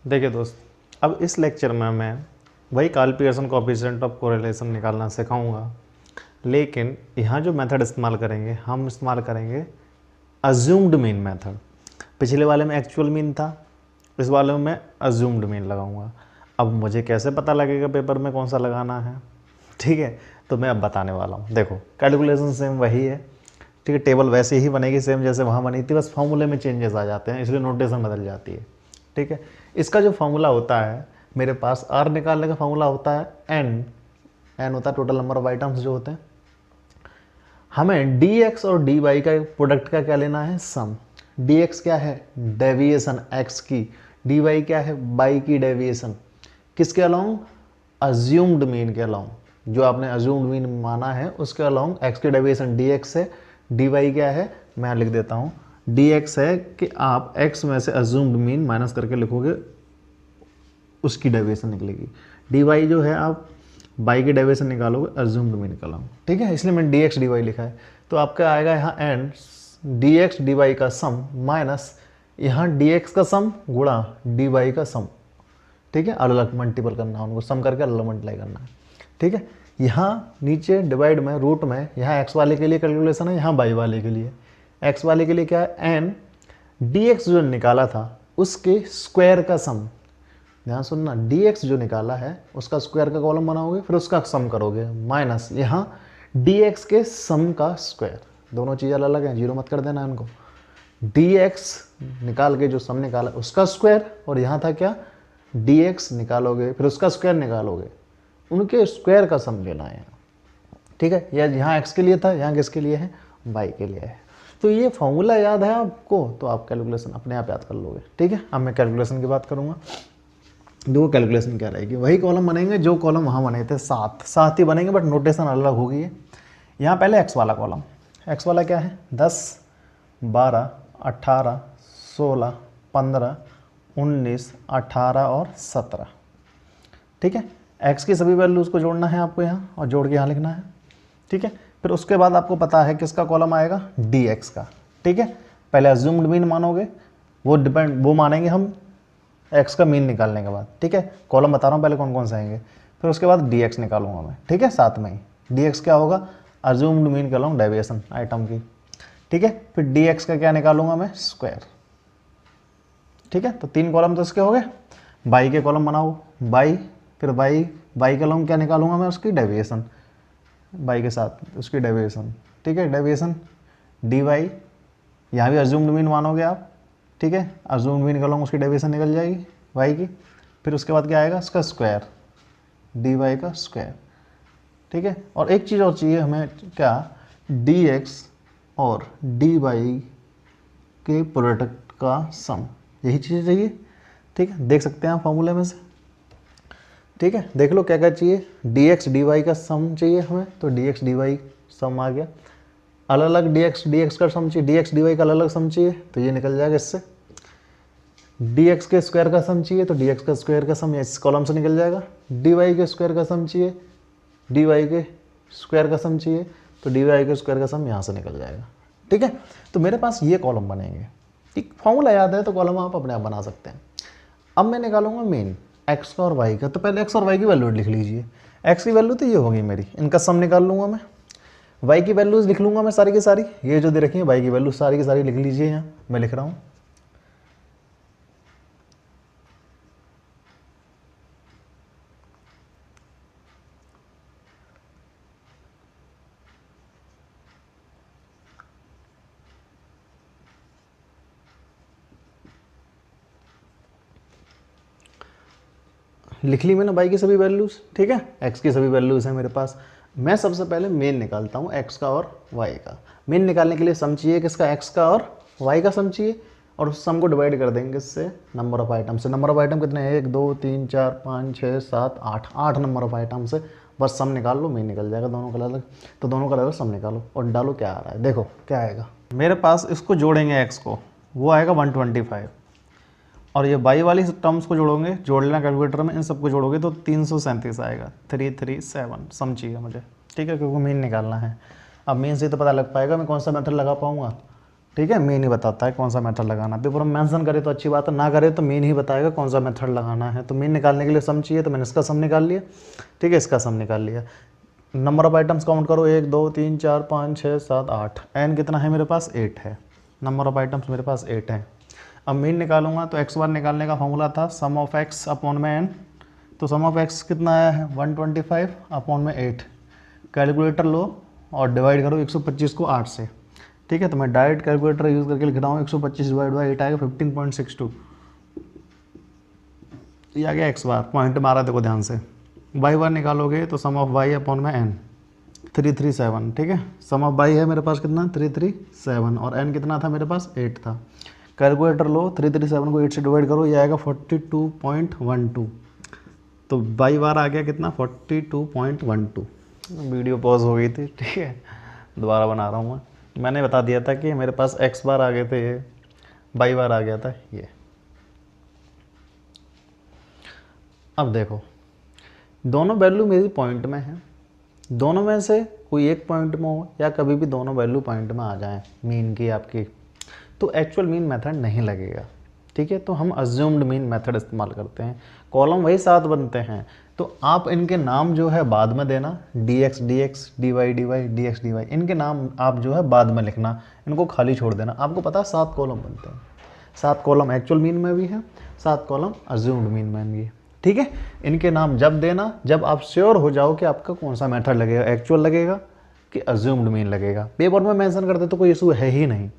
देखिए दोस्त, अब इस लेक्चर में मैं वही Karl Pearson coefficient of correlation निकालना सिखाऊंगा, लेकिन यहाँ जो मेथड इस्तेमाल करेंगे हम इस्तेमाल करेंगे अज्यूम्ड मीन मेथड। पिछले वाले में एक्चुअल मीन था, इस वाले में मैं अज्यूम्ड मीन लगाऊंगा। अब मुझे कैसे पता लगेगा पेपर में कौन सा लगाना है, ठीक है, तो मैं अब बताने वाला हूँ। देखो कैलकुलेशन सेम वही है, ठीक है, टेबल वैसे ही बनेगी सेम जैसे वहाँ बनी थी, बस फॉर्मूले में चेंजेस आ जाते हैं, इसलिए नोटेशन बदल जाती है, ठीक है। इसका जो फॉर्मूला होता है मेरे पास, आर निकालने का फॉर्मूला होता है एन होता है टोटल नंबर ऑफ आइटम्स जो होते हैं। हमें डी एक्स और डी वाई का प्रोडक्ट का क्या लेना है, सम। डी एक्स क्या है, डेविएशन एक्स की, डी वाई क्या है, वाई की डेविएशन, किसके अलाउंग, अज्यूम्ड मीन के अलाउंग। जो आपने अज्यूम्ड मीन माना है उसके अलाउंग एक्स की डेविएशन डी एक्स है, डी वाई क्या है, मैं लिख देता हूँ, डी एक्स है कि आप एक्स में से अज्यूम्ड मीन माइनस करके लिखोगे, उसकी डेविएशन निकलेगी। डी वाई जो है आप बाई की डेविएशन निकालोगे, अज्यूम्ड मीन निकालोगे, ठीक है, इसलिए मैंने डी एक्स डी वाई लिखा है। तो आपका आएगा यहाँ and d x d y का सम माइनस यहाँ डी एक्स का सम गुणा डी वाई का सम, ठीक है, अलग अलग मल्टीपल करना है उनको, सम करके अलग अलग मल्टीप्लाई करना है, ठीक है। यहाँ नीचे डिवाइड में रूट में, यहाँ एक्स वाले के लिए कैलकुलेशन है, यहाँ वाई वाले के लिए। एक्स वाले के लिए क्या है, एन डी एक्स जो निकाला था उसके स्क्वायर का सम, ध्यान सुनना, डी एक्स जो निकाला है उसका स्क्वायर का कॉलम बनाओगे, फिर उसका सम करोगे, माइनस यहाँ डी एक्स के सम का स्क्वायर। दोनों चीज़ अलग अलग हैं, जीरो मत कर देना इनको। डी एक्स निकाल के जो सम निकाला उसका स्क्वायर, और यहाँ था क्या, डी एक्स निकालोगे फिर उसका स्क्वायर निकालोगे, उनके स्क्वायर का सम लेना है, ठीक है। या यहाँ एक्स के लिए था, यहाँ किसके लिए है, वाई के लिए है। तो ये फॉर्मूला याद है आपको तो आप कैलकुलेशन अपने आप याद कर लोगे, ठीक है। अब मैं कैलकुलेशन की बात करूँगा। दो कैलकुलेशन क्या रहेगी, वही कॉलम बनेंगे जो कॉलम वहाँ बने थे, सात ही बनेंगे, बट नोटेशन अलग होगी। यहाँ पहले एक्स वाला कॉलम, एक्स वाला क्या है, 10 12 18 16 15 19 18 और 17, ठीक है। एक्स की सभी वैल्यूज़ को जोड़ना है आपको यहाँ, और जोड़ के यहाँ लिखना है, ठीक है। फिर उसके बाद आपको पता है किसका कॉलम आएगा, डी एक्स का, ठीक है। पहले अज्यूम्ड मीन मानोगे, वो मानेंगे हम एक्स का मीन निकालने के बाद, ठीक है। कॉलम बता रहा हूँ पहले कौन कौन से आएंगे, फिर उसके बाद डी एक्स निकालूंगा मैं, ठीक है, साथ में ही। डी एक्स क्या होगा, अज्यूम्ड मीन के अलाउंग डेविएशन आइटम की, ठीक है। फिर डी एक्स का क्या निकालूंगा मैं, स्क्वायर, ठीक है। तो 3 कॉलम तो इसके हो गए। बाई के कॉलम बनाओ, बाई, फिर बाई के अलाउंग क्या निकालूंगा मैं, उसकी डेविएशन, बाई के साथ उसकी डेविएशन, ठीक है, डेविएशन डी वाई, यहाँ भी अज्यूम्ड मीन मानोगे आप, ठीक है, अज्यूम्ड मीन निकालूंगा उसकी डेविएशन निकल जाएगी वाई की। फिर उसके बाद क्या आएगा, उसका स्क्वायर, डी वाई का स्क्वायर, ठीक है। और एक चीज़ और चाहिए हमें, क्या, डी एक्स और डी वाई के प्रोडक्ट का सम, यही चीज़ चाहिए, ठीक है। देख सकते हैं आप फॉर्मूले में से, ठीक है, देख लो क्या क्या चाहिए, डी एक्स डी वाई का सम चाहिए हमें, तो डी एक्स डी वाई सम आ गया। अलग अलग डी एक्स का सम चाहिए, डी एक्स डी वाई का अलग अलग सम चाहिए, तो ये निकल जाएगा इससे। डी एक्स के स्क्वायर का सम चाहिए, तो डी एक्स का स्क्वायर का सम इस कॉलम से निकल जाएगा। डी वाई के स्क्वायर का सम चाहिए, डी वाई के स्क्वायर का सम चाहिए, तो डी वाई के स्क्वायर का सम यहाँ से निकल जाएगा, ठीक है। तो मेरे पास ये कॉलम बनेंगे, ठीक, फॉर्मूला याद है तो कॉलम आप अपने आप बना सकते हैं। अब मैं निकालूंगा मीन एक्स का और वाई का, तो पहले एक्स और वाई की वैल्यू लिख लीजिए। एक्स की वैल्यू तो ये होगी मेरी, इनका सम निकाल लूँगा मैं। वाई की वैल्यूज़ लिख लूँगा मैं सारी की सारी, ये जो दे रखी है वाई की वैल्यू सारी की सारी लिख लीजिए, यहाँ मैं लिख रहा हूँ। लिख ली मैंने वाई की सभी वैल्यूज़, ठीक है, एक्स की सभी वैल्यूज़ हैं मेरे पास। मैं सबसे पहले मेन निकालता हूँ एक्स का और वाई का। मेन निकालने के लिए सम चाहिए किसका, एक्स का और वाई का सम चाहिए, और उस सम को डिवाइड कर देंगे इससे नंबर ऑफ आइटम से। नंबर ऑफ आइटम कितने हैं, 1 2 3 4 5 6 7 8, 8 नंबर ऑफ आइटम से बस सम निकाल लो, मेन निकल जाएगा दोनों का अलग। तो दोनों का अलग सम निकालो और डालो क्या आ रहा है, देखो क्या आएगा मेरे पास। इसको जोड़ेंगे एक्स को, वो आएगा 125, और ये बाई वाली टर्म्स को जोड़ोगे, जोड़ लेना कैलकुलेटर में, इन सबको जोड़ोगे तो 337 आएगा, 337 सम चाहिए मुझे, ठीक है, क्योंकि मीन निकालना है। अब मीन से तो पता लग पाएगा मैं कौन सा मेथड लगा पाऊँगा, ठीक है, मीन ही बताता है कौन सा मेथड लगाना है। पेपर में मेंशन करे तो अच्छी बात है, ना करे तो मीन ही बताएगा कौन सा मेथड लगाना है। तो मीन निकालने के लिए सम चाहिए, तो मैंने इसका सम निकाल लिया। ठीक है, इसका सम निकाल लिया। नंबर ऑफ आइटम्स काउंट करो, 1 2 3 4 5 6 7 8। एन कितना है मेरे पास, 8 है। नंबर ऑफ आइटम्स मेरे पास 8 है। अब मीन निकालूंगा तो एक्स बार निकालने का फॉर्मूला था सम ऑफ एक्स अपॉन में एन। तो सम ऑफ एक्स कितना आया है 125 अपॉन में 8। कैलकुलेटर लो और डिवाइड करो 125 को 8 से। ठीक है, तो मैं डायरेक्ट कैलकुलेटर यूज़ करके लिख रहा हूँ। 125 डिवाइड बाई 8 आएगा 15.62। ये आ गया एक्स बार, पॉइंट मारा देखो ध्यान से। वाई बार निकालोगे तो सम ऑफ वाई अपॉन में एन 337। ठीक है, सम ऑफ वाई है मेरे पास कितना 337 और एन कितना था मेरे पास 8 था। कैलकुलेटर लो, 337 को 8 से डिवाइड करो, ये आएगा 42.12। तो वाई बार आ गया कितना 42.12। वीडियो पॉज हो गई थी। ठीक है, दोबारा बना रहा हूँ मैंने बता दिया था कि मेरे पास एक्स बार आ गए थे, ये वाई बार आ गया था ये। अब देखो दोनों वैल्यू मेरी पॉइंट में है, दोनों में से कोई एक पॉइंट में हो या कभी भी दोनों वैल्यू पॉइंट में आ जाएं मीन की आपकी, तो एक्चुअल मीन मेथड नहीं लगेगा। ठीक है, तो हम अज्यूम्ड मीन मेथड इस्तेमाल करते हैं। कॉलम वही 7 बनते हैं, तो आप इनके नाम जो है बाद में देना, dx dx dy dy dx dy, इनके नाम आप जो है बाद में लिखना, इनको खाली छोड़ देना। आपको पता है 7 कॉलम बनते हैं, 7 कॉलम एक्चुअल मीन में भी है, 7 कॉलम अज्यूम्ड मीन में भी है। ठीक है, इनके नाम जब देना जब आप श्योर हो जाओ कि आपका कौन सा मेथड लगेगा, एक्चुअल लगेगा कि अज्यूम्ड मीन लगेगा। पेपर में मेंशन करते तो कोई इशू है ही नहीं।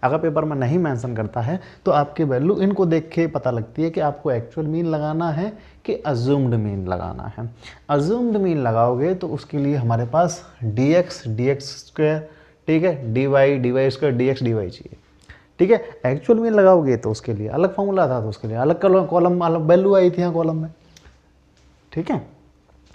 अगर पेपर में नहीं मेंशन करता है तो आपकी वैल्यू इनको देख के पता लगती है कि आपको एक्चुअल मीन लगाना है कि अज्यूम्ड मीन लगाना है। अज्यूम्ड मीन लगाओगे तो उसके लिए हमारे पास dx dx स्क्वायर, ठीक है, dy dy square dx dy चाहिए। ठीक है, एक्चुअल मीन लगाओगे तो उसके लिए अलग फॉर्मूला था, तो उसके लिए अलग कॉलम अलग वैल्यू आई थी यहाँ कॉलम में। ठीक है,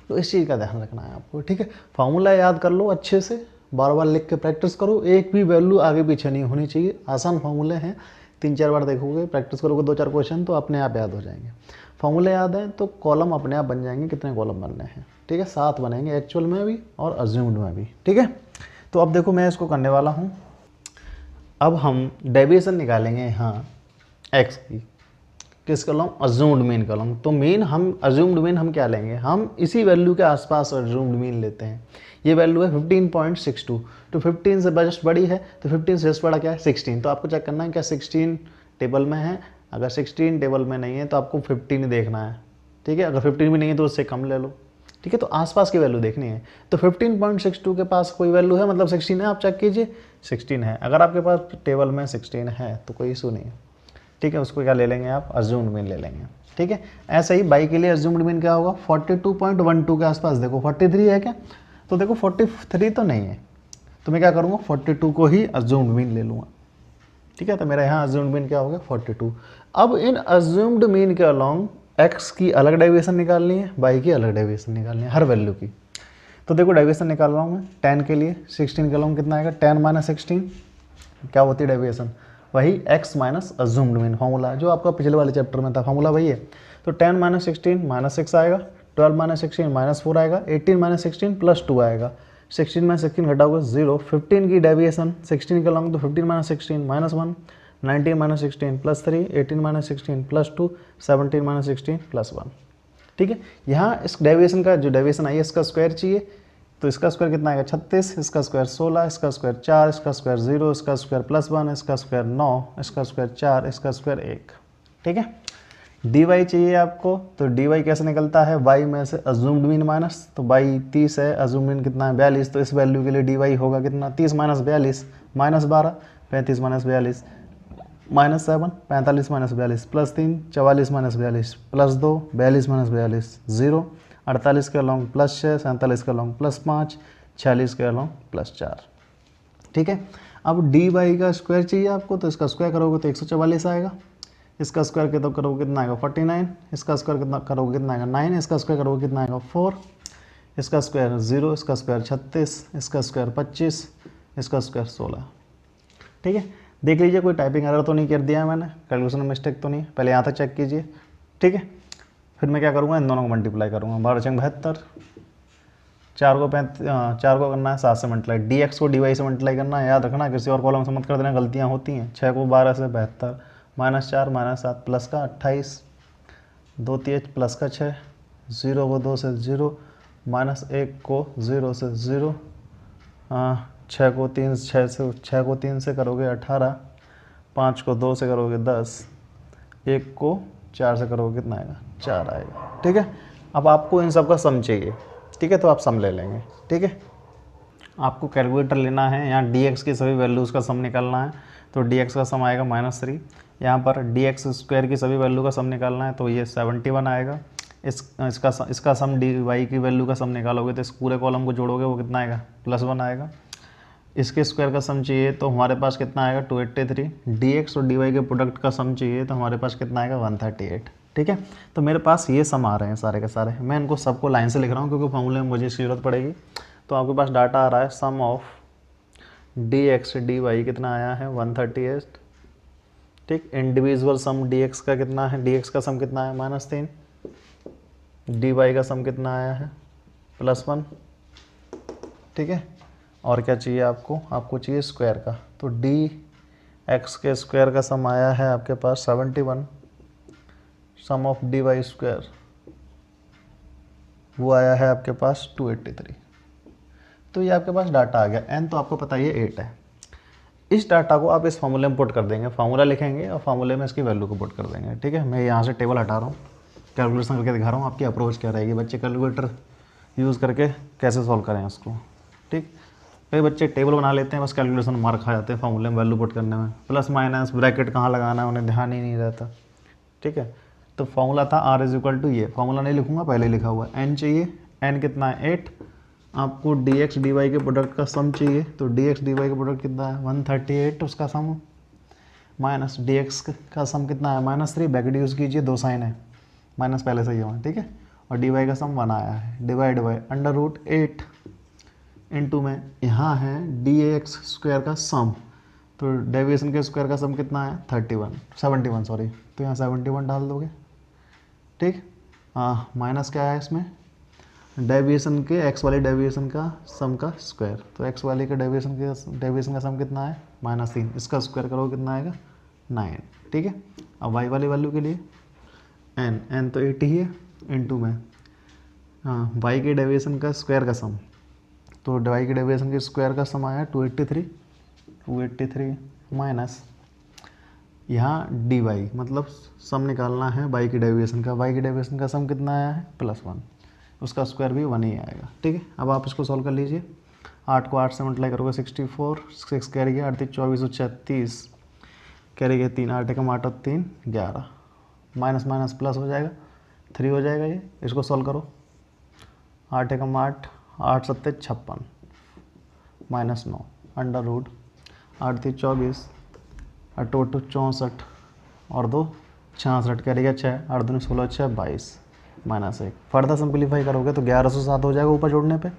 तो इस चीज़ का ध्यान रखना है आपको। ठीक है, फार्मूला याद कर लो अच्छे से, बार बार लिख के प्रैक्टिस करो, एक भी वैल्यू आगे पीछे नहीं होनी चाहिए। आसान फार्मूले हैं, 3-4 बार देखोगे, प्रैक्टिस करोगे 2-4 क्वेश्चन तो अपने आप याद हो जाएंगे। फार्मूले याद हैं तो कॉलम अपने आप बन जाएंगे। कितने कॉलम बनने हैं, ठीक है, 7 बनेंगे एक्चुअल में भी और अज्यूम्ड में भी। ठीक है, तो अब देखो मैं इसको करने वाला हूँ। अब हम डेविएशन निकालेंगे यहाँ एक्स की, किस कॉलम, अज्यूम्ड मीन कॉलम। तो मीन हम अज्यूम्ड मीन हम क्या लेंगे, हम इसी वैल्यू के आसपास अज्यूम्ड मीन लेते हैं। ये वैल्यू है 15.62, तो 15 से जस्ट बड़ी है, तो 15 से जस्ट बड़ा क्या है 16। तो आपको चेक करना है क्या 16 टेबल में है। अगर 16 टेबल में नहीं है तो आपको 15 ही देखना है। ठीक है, अगर 15 भी नहीं है तो उससे कम ले लो। ठीक है, तो आसपास की वैल्यू देखनी है। तो 15.62 के पास कोई वैल्यू है, मतलब 16 है, आप चेक कीजिए 16 है। अगर आपके पास टेबल में 16 है तो कोई इशू नहीं है। ठीक है, उसको क्या ले लेंगे आप, अज्यूम्ड मीन ले लेंगे। ठीक है, ऐसे ही बाई के लिए अज्यूम्ड मीन क्या होगा 42.12 के आसपास। देखो 43 है क्या, तो देखो 43 तो नहीं है, तो मैं क्या करूँगा 42 को ही अज्यूम्ड मीन ले लूँगा। ठीक है, तो मेरा यहाँ अज्यूम्ड मीन क्या होगा 42। अब इन अज्यूम्ड मीन के अलॉन्ग एक्स की अलग डेविएशन निकालनी है, वाई की अलग डेविएशन निकालनी है हर वैल्यू की। तो देखो डेविएशन निकाल रहा हूँ मैं 10 के लिए, 16 के अलॉन्ग कितना आएगा 10 माइनस 16, क्या होती है डेविएशन, वही x minus assumed mean formula जो आपका पिछले वाले चैप्टर में था, फॉर्मूला वही है। तो 10 माइनस 16 माइनस 6 आएगा, 12 माइनस 16 माइनस 4 आएगा, 18 माइनस 16 प्लस 2 आएगा, 16 में 16 घटाओगे 0, 15 की डेविएशन 16 के अलॉन्ग, तो 15 minus 16 minus 1, 19 minus 16 plus 3, 18 minus 16 plus 2, 17 minus 16 plus 1। ठीक है, यहाँ इस डेविएशन का जो डेविएशन आई है इसका स्क्वायर चाहिए, तो इसका स्क्वायर कितना आएगा 36, इसका स्क्वायर 16, इसका स्क्वायर 4, इसका स्क्वायर 0, इसका स्क्वायर प्लस 1, इसका स्क्वायर 9, इसका स्क्वायर 4, इसका स्क्वायर 1। ठीक है, dy चाहिए आपको, तो dy कैसे निकलता है, y में से अज्यूम्ड मीन माइनस, तो y 30 है, अज्यूम्ड मीन कितना है 42, तो इस वैल्यू के लिए dy होगा कितना 30 minus 42 minus 12, 35 minus 42 minus 7, 45 minus 42 plus 3, 44 minus 42 plus 2, 42 minus 42 0, 48 के अलॉन्ग प्लस 6, 47 के अलॉन्ग प्लस 5, 46 के अलॉन्ग प्लस 4। ठीक है, अब dy का स्क्वायर चाहिए आपको, तो इसका स्क्वायर करोगे तो 144 आएगा, इसका स्क्वायर के तो करोगे कितना आएगा 49, इसका स्क्वायर कितना करोगे कितना आएगा 9, इसका स्क्वायर करोगे कितना आएगा 4, इसका स्क्वायर 0, इसका स्क्वायर 36, इसका स्क्वायर 25, इसका स्क्वायर 16। ठीक है, देख लीजिए कोई टाइपिंग एरर तो नहीं कर दिया है मैंने, कैलकुलेशन में मिस्टेक तो नहीं, पहले यहाँ तक चेक कीजिए। ठीक है, फिर मैं क्या करूँगा इन दोनों को मल्टीप्लाई करूँगा, 12×72। 4 को करना है 7 से मल्टीप्लाई, dx को dy से मल्टीप्लाई करना है, याद रखना किसी और कॉलम से मत कर देना, गलतियाँ होती हैं। 6 को 12 से 72, -4 -7 प्लस का 28, 2 3 प्लस का 6, 0 को 2 से 0, -1 को 0 से 0, 6 को 3 से करोगे 18, 5 को 2 से करोगे 10, 1 को 4 से करोगे कितना आएगा, 4 आएगा। ठीक है, अब आपको इन सब का सम चाहिए। ठीक है, तो आप सम ले लेंगे। ठीक है, आपको कैलकुलेटर लेना है, यहाँ dx की सभी वैल्यूज़ का सम निकालना है, तो dx का सम आएगा -3। यहाँ पर dx स्क्वायर की सभी वैल्यू का सम निकालना है, तो ये 71 आएगा। इसका सम dy की वैल्यू का सम निकालोगे तो इस पूरे कॉलम को जोड़ोगे, वो कितना आएगा, +1 आएगा। इसके स्क्वायर का सम चाहिए तो हमारे पास कितना आएगा, 283। dx और dy के प्रोडक्ट का सम चाहिए तो हमारे पास कितना आएगा, 138। ठीक है, तो मेरे पास ये सम आ रहे हैं सारे के सारे। मैं इनको सबको लाइन से लिख रहा हूँ क्योंकि फॉर्मूले में मुझे इसकी ज़रूरत पड़ेगी। तो आपके पास डाटा आ रहा है, सम ऑफ dx dy कितना आया है, 138। ठीक, इंडिविजुअल सम dx का कितना है, dx का सम कितना है, -3, dy का सम कितना आया है, +1। ठीक है, और क्या चाहिए आपको, आपको चाहिए स्क्वायर का, तो dx के स्क्वायर का सम आया है आपके पास 71, सम ऑफ dy स्क्वायर वो आया है आपके पास 283। तो ये आपके पास डाटा आ गया। n तो आपको पता ही है 8 है। इस डाटा को आप इस फार्मूले में पुट कर देंगे, फार्मूला लिखेंगे और फार्मूले में इसकी वैल्यू को पुट कर देंगे। ठीक है, मैं यहाँ से टेबल हटा रहा हूँ, कैलकुलेशन करके दिखा रहा हूँ आपकी अप्रोच क्या रहेगी, बच्चे कैलकुलेटर यूज़ करके कैसे सॉल्व करें उसको। ठीक, कई बच्चे टेबल बना लेते हैं, बस कैलकुलेशन मार खा जाते हैं फार्मूले में वैल्यू पुट करने में, प्लस माइनस ब्रैकेट कहाँ लगाना है उन्हें ध्यान ही नहीं रहता। ठीक है, तो फार्मूला था R = ये, फार्मूला नहीं लिखूंगा, पहले लिखा हुआ है। n चाहिए, n कितना है, 8। आपको dx dy के प्रोडक्ट का सम चाहिए, तो dx dy का प्रोडक्ट कितना है, 138 उसका सम, माइनस dx का सम कितना है, -3, ब्रैकेट यूज़ कीजिए, 2 साइन है, माइनस पहले से ही हुआ। ठीक है, और dy का सम 1 आया है, डिवाइड बाई √8 इनटू में यहाँ है dx स्क्वायर का सम, तो डेविएशन के स्क्वायर का सम कितना है, 71 सॉरी, तो यहाँ 71 डाल दोगे। ठीक, हाँ, माइनस क्या है इसमें, डेविएशन के x वाली डेविएशन का सम का स्क्वायर, तो x वाली के डेविएशन का सम कितना है, -3, इसका स्क्वायर करो कितना आएगा, 9। ठीक है, अब y वाली वैल्यू के लिए n तो 80 है, इनटू में हाँ y के डेविएशन का स्क्वायर का सम, तो y के डेविएशन के स्क्वायर का सम आया 283 माइनस यहाँ dy, मतलब सम निकालना है y की डेविएशन का, y की डेविएशन का सम कितना आया है, +1, उसका स्क्वायर भी 1 ही आएगा। ठीक है, अब आप इसको सॉल्व कर लीजिए। 8 को 8 से मल्टीप्लाई करोगे 64, 6 कैरी गया, 8 24 36, कैरी गया 3, 8 कम 8 और 3 11, माइनस माइनस प्लस हो जाएगा, 3 हो जाएगा ये। इसको सॉल्व करो, 8 कम 8, 8 7 56, -9 अंडर रूट 8 3 24, 8 2 64 और 2 66, कैरी गया 6, 8 2 16 6 22, -1। फर्दर सिंपलीफाई करोगे तो 1107 हो जाएगा ऊपर जोड़ने पे।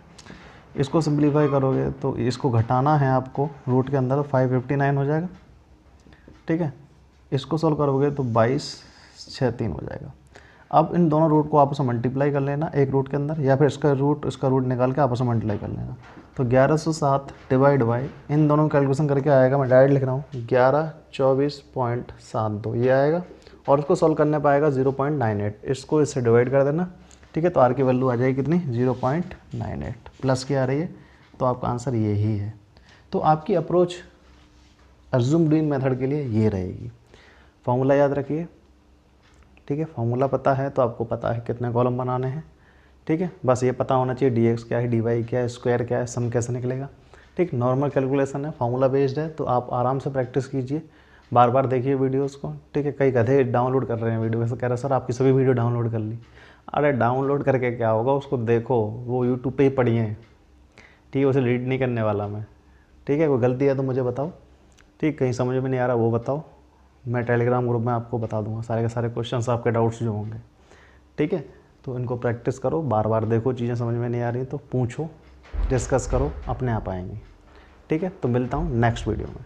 इसको सिंपलीफाई करोगे तो इसको घटाना है आपको रूट के अंदर, 559 हो जाएगा। ठीक है, इसको सॉल्व करोगे तो 22 6 3 हो जाएगा। अब इन दोनों रूट को आपस में मल्टीप्लाई कर लेना एक रूट के अंदर, या फिर इसका रूट निकाल के आपस में मल्टीप्लाई कर लेना। तो 1107 डिवाइड बाई इन दोनों कैलकुलेशन करके आएगा, मैं डायरेक्ट लिख रहा हूँ 1124.72 ये आएगा, और इसको सॉल्व करने पाएगा 0.98, इसको इससे डिवाइड कर देना। ठीक है, तो आर की वैल्यू आ जाएगी कितनी, 0.98, प्लस की आ रही है, तो आपका आंसर ये ही है। तो आपकी अप्रोच अज्यूम्ड मीन मेथड के लिए ये रहेगी। फॉर्मूला याद रखिए। ठीक है, फॉर्मूला पता है तो आपको पता है कितने कॉलम बनाने हैं। ठीक है, बस ये पता होना चाहिए dx क्या है, dy क्या है, स्क्वायर क्या है, सम कैसे निकलेगा। ठीक, नॉर्मल कैलकुलेशन है, फार्मूला बेस्ड है, तो आप आराम से प्रैक्टिस कीजिए, बार बार देखिए वीडियोस को। ठीक है, कई गधे डाउनलोड कर रहे हैं वीडियो, वैसे कह रहे सर आपकी सभी वीडियो डाउनलोड कर ली। अरे डाउनलोड करके क्या होगा, उसको देखो, वो यूट्यूब पे ही पढ़िए। ठीक है, उसे रीड नहीं करने वाला मैं। ठीक है, कोई गलती है तो मुझे बताओ। ठीक, कहीं समझ में नहीं आ रहा वो बताओ, मैं टेलीग्राम ग्रुप में आपको बता दूंगा सारे के सारे क्वेश्चंस, आपके डाउट्स जो होंगे। ठीक है, तो इनको प्रैक्टिस करो, बार बार देखो, चीज़ें समझ में नहीं आ रही तो पूछो, डिस्कस करो, अपने आप आएंगी। ठीक है, तो मिलता हूँ नेक्स्ट वीडियो में।